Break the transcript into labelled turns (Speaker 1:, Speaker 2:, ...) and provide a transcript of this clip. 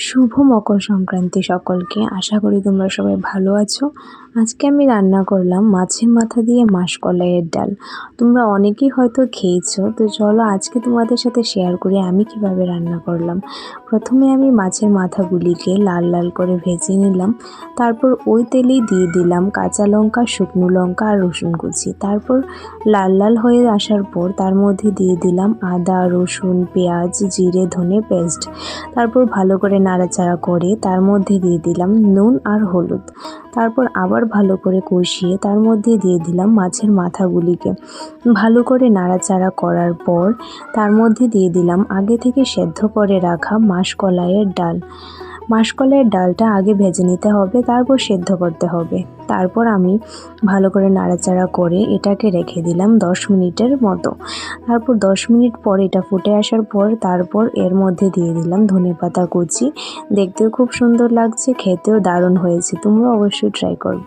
Speaker 1: শুভ মকর সংক্রান্তি সকলকে। আশা করি তোমরা সবাই ভালো আছো। আজকে আমি রান্না করলাম মাছের মাথা দিয়ে মাসকলাইয়ের ডাল। তোমরা অনেকেই হয়তো খেয়েছো, তো চলো আজকে তোমাদের সাথে শেয়ার করি আমি কিভাবে রান্না করলাম। প্রথমে আমি মাছের মাথাগুলিকে লাল লাল করে ভেজে নিলাম। তারপর ওই তেলেই দিয়ে দিলাম কাঁচা লঙ্কা, শুকনো লঙ্কা আর রসুন কুচি। তারপর লাল লাল হয়ে আসার পর তার মধ্যে দিয়ে দিলাম আদা, রসুন, পেঁয়াজ, জিরে, ধনে পেস্ট। তারপর ভালো করে নাড়াচাড়া করে তার মধ্যে দিয়ে দিলাম নুন আর হলুদ। তারপর আবার ভালো করে কষিয়ে তার মধ্যে দিয়ে দিলাম মাছের মাথাগুলিকে। ভালো করে নাড়াচাড়া করার পর তার মধ্যে দিয়ে দিলাম আগে থেকে সেদ্ধ করে রাখা মাসকলাইয়ের ডাল। মাসকলাইয়ের ডালটা আগে ভেজে নিতে হবে, তারপর সেদ্ধ করতে হবে। তারপর আমি ভালো করে নাড়াচাড়া করে এটাকে রেখে দিলাম 10 মিনিটের মতো। তারপর 10 মিনিট পর এটা ফুটে আসার পর তারপর এর মধ্যে দিয়ে দিলাম ধনেপাতা কুচি। দেখতেও খুব সুন্দর লাগছে, খেতেও দারুণ হয়েছে। তোমরা অবশ্যই ট্রাই করো।